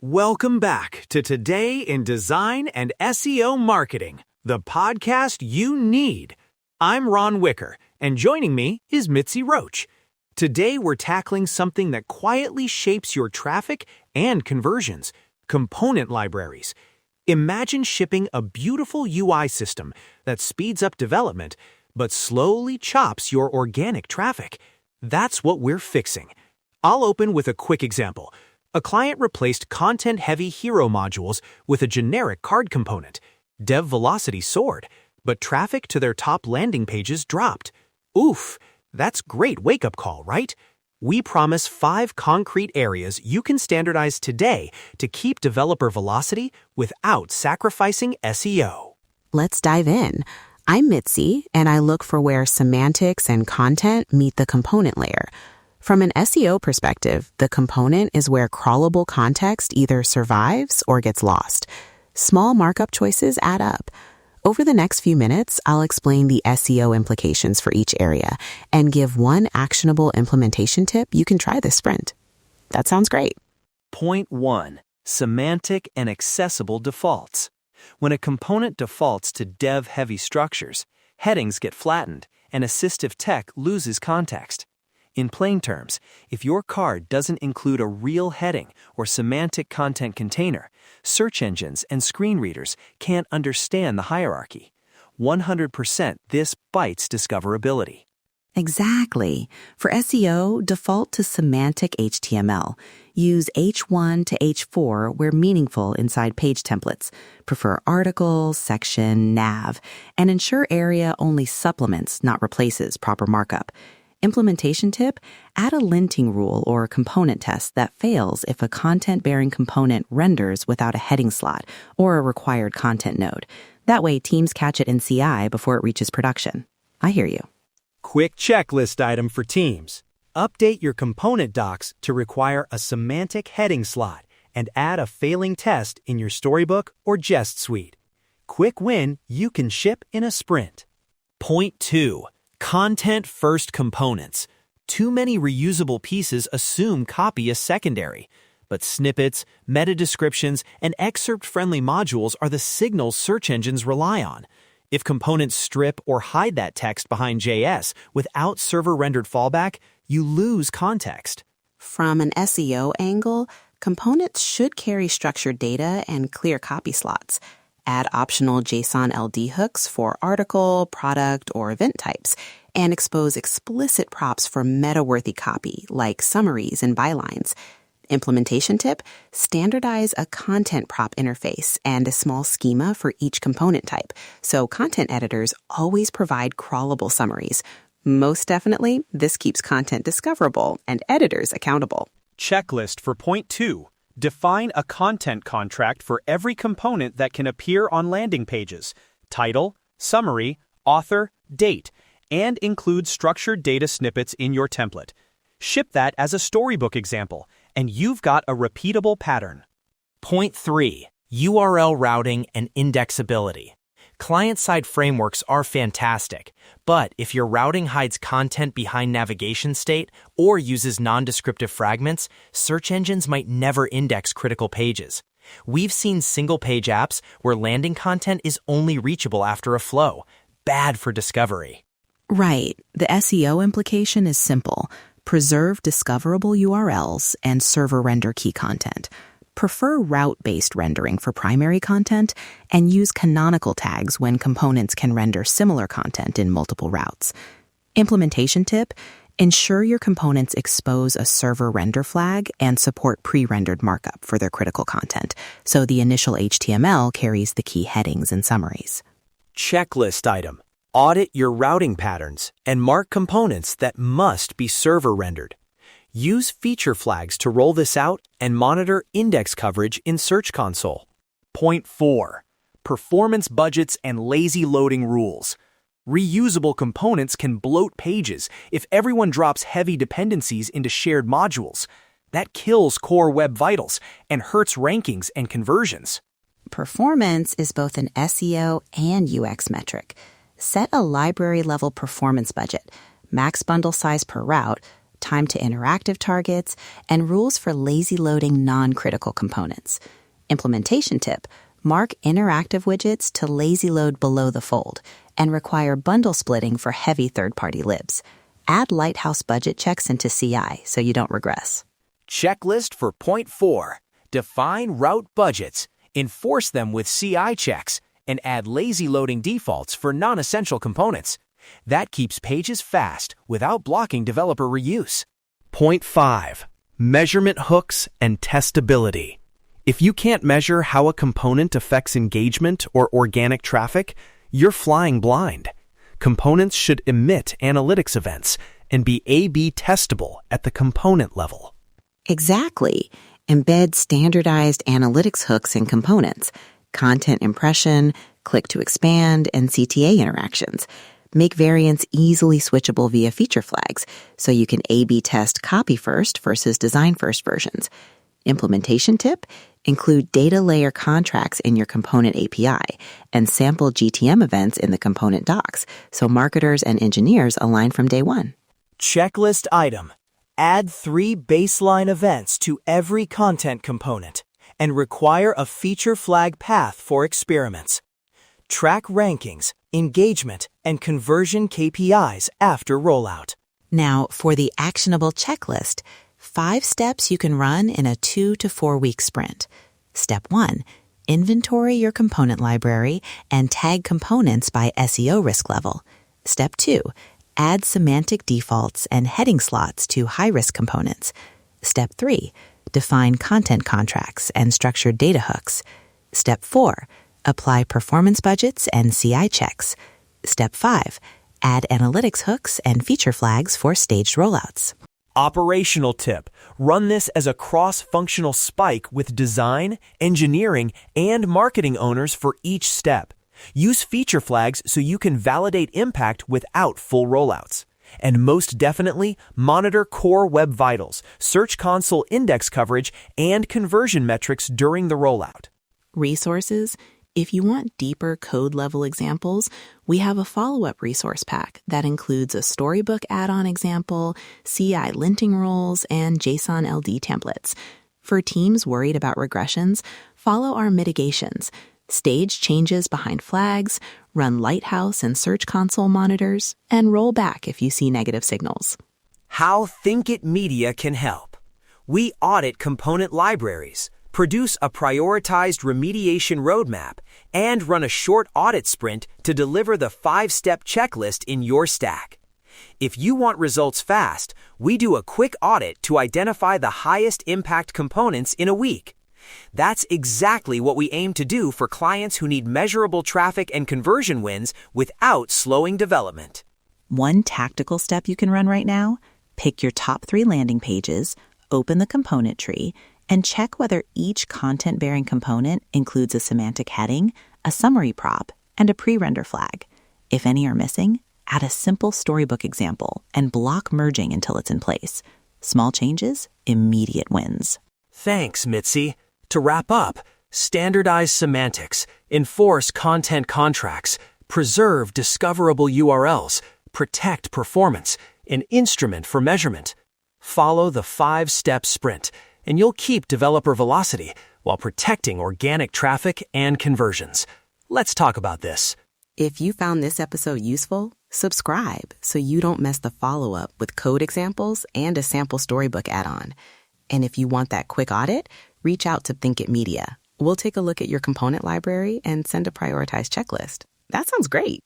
Welcome back to Today in Design and SEO Marketing, the podcast you need. I'm Ron Wicker, and joining me is Mitzi Roach. Today we're tackling something that quietly shapes your traffic and conversions: component libraries. Imagine shipping a beautiful UI system that speeds up development, but slowly chops your organic traffic. That's what we're fixing. I'll open with a quick example. A client replaced content-heavy hero modules with a generic card component. Dev velocity soared, but traffic to their top landing pages dropped. Oof, that's great wake-up call, right? We promise 5 concrete areas you can standardize today to keep developer velocity without sacrificing SEO. Let's dive in. I'm Mitzi, and I look for where semantics and content meet the component layer. From an SEO perspective, the component is where crawlable context either survives or gets lost. Small markup choices add up. Over the next few minutes, I'll explain the SEO implications for each area and give one actionable implementation tip you can try this sprint. That sounds great. Point 1. Semantic and accessible defaults. When a component defaults to dev-heavy structures, headings get flattened and assistive tech loses context. In plain terms, if your card doesn't include a real heading or semantic content container, search engines and screen readers can't understand the hierarchy. 100% this bites discoverability. Exactly. For SEO, default to semantic HTML. Use H1 to H4 where meaningful inside page templates. Prefer article, section, nav, and ensure area only supplements, not replaces, proper markup. Implementation tip: add a linting rule or component test that fails if a content-bearing component renders without a heading slot or a required content node. That way, teams catch it in CI before it reaches production. I hear you. Quick checklist item for teams. Update your component docs to require a semantic heading slot and add a failing test in your Storybook or Jest suite. Quick win you can ship in a sprint. Point 2. Content-first components. Too many reusable pieces assume copy is secondary, but snippets, meta descriptions, and excerpt-friendly modules are the signals search engines rely on. If components strip or hide that text behind JS without server-rendered fallback, you lose context. From an SEO angle, components should carry structured data and clear copy slots. Add optional JSON LD hooks for article, product, or event types, and expose explicit props for meta-worthy copy, like summaries and bylines. Implementation tip: standardize a content prop interface and a small schema for each component type, so content editors always provide crawlable summaries. Most definitely, this keeps content discoverable and editors accountable. Checklist for point 2. Define a content contract for every component that can appear on landing pages: title, summary, author, date, and include structured data snippets in your template. Ship that as a Storybook example, and you've got a repeatable pattern. Point 3. URL routing and indexability. Client-side frameworks are fantastic, but if your routing hides content behind navigation state or uses non-descriptive fragments, search engines might never index critical pages. We've seen single-page apps where landing content is only reachable after a flow. Bad for discovery. Right. The SEO implication is simple. Preserve discoverable URLs and server render key content. Prefer route-based rendering for primary content, and use canonical tags when components can render similar content in multiple routes. Implementation tip: ensure your components expose a server render flag and support pre-rendered markup for their critical content, so the initial HTML carries the key headings and summaries. Checklist item. Audit your routing patterns and mark components that must be server rendered. Use feature flags to roll this out and monitor index coverage in Search Console. Point 4. Performance budgets and lazy loading rules. Reusable components can bloat pages if everyone drops heavy dependencies into shared modules. That kills core web vitals and hurts rankings and conversions. Performance is both an SEO and UX metric. Set a library-level performance budget, max bundle size per route, time to interactive targets, and rules for lazy loading non-critical components. Implementation tip: mark interactive widgets to lazy load below the fold and require bundle splitting for heavy third-party libs. Add Lighthouse budget checks into CI so you don't regress. Checklist for point 4. Define route budgets, enforce them with CI checks, and add lazy loading defaults for non-essential components. That keeps pages fast without blocking developer reuse. Point 5. Measurement hooks and testability. If you can't measure how a component affects engagement or organic traffic, you're flying blind. Components should emit analytics events and be A/B testable at the component level. Exactly. Embed standardized analytics hooks in components, content impression, click to expand, and CTA interactions. Make variants easily switchable via feature flags so you can A/B test copy-first versus design-first versions. Implementation tip: include data layer contracts in your component API and sample GTM events in the component docs so marketers and engineers align from day one. Checklist item: add 3 baseline events to every content component and require a feature flag path for experiments. Track rankings, engagement, and conversion KPIs after rollout. Now, for the actionable checklist, 5 steps you can run in a 2 to 4 week sprint. Step 1, inventory your component library and tag components by SEO risk level. Step 2, add semantic defaults and heading slots to high-risk components. Step 3, define content contracts and structured data hooks. Step 4, apply performance budgets and CI checks. Step 5, add analytics hooks and feature flags for staged rollouts. Operational tip: run this as a cross-functional spike with design, engineering, and marketing owners for each step. Use feature flags so you can validate impact without full rollouts. And most definitely, monitor core web vitals, Search Console index coverage, and conversion metrics during the rollout. Resources: if you want deeper code-level examples, we have a follow-up resource pack that includes a storybook add-on example, CI linting rules, and JSON LD templates. For teams worried about regressions, follow our mitigations. Stage changes behind flags, run Lighthouse and Search Console monitors, and roll back if you see negative signals. How Thinkit Media can help. We audit component libraries, produce a prioritized remediation roadmap, and run a short audit sprint to deliver the 5-step checklist in your stack. If you want results fast, we do a quick audit to identify the highest impact components in a week. That's exactly what we aim to do for clients who need measurable traffic and conversion wins without slowing development. One tactical step you can run right now: pick your top 3 landing pages, open the component tree, and check whether each content-bearing component includes a semantic heading, a summary prop, and a pre-render flag. If any are missing, add a simple storybook example and block merging until it's in place. Small changes, immediate wins. Thanks, Mitzi. To wrap up, standardize semantics, enforce content contracts, preserve discoverable URLs, protect performance, and instrument for measurement. Follow the 5-step sprint, and you'll keep developer velocity while protecting organic traffic and conversions. Let's talk about this. If you found this episode useful, subscribe so you don't miss the follow-up with code examples and a sample storybook add-on. And if you want that quick audit, reach out to Thinkit Media. We'll take a look at your component library and send a prioritized checklist. That sounds great.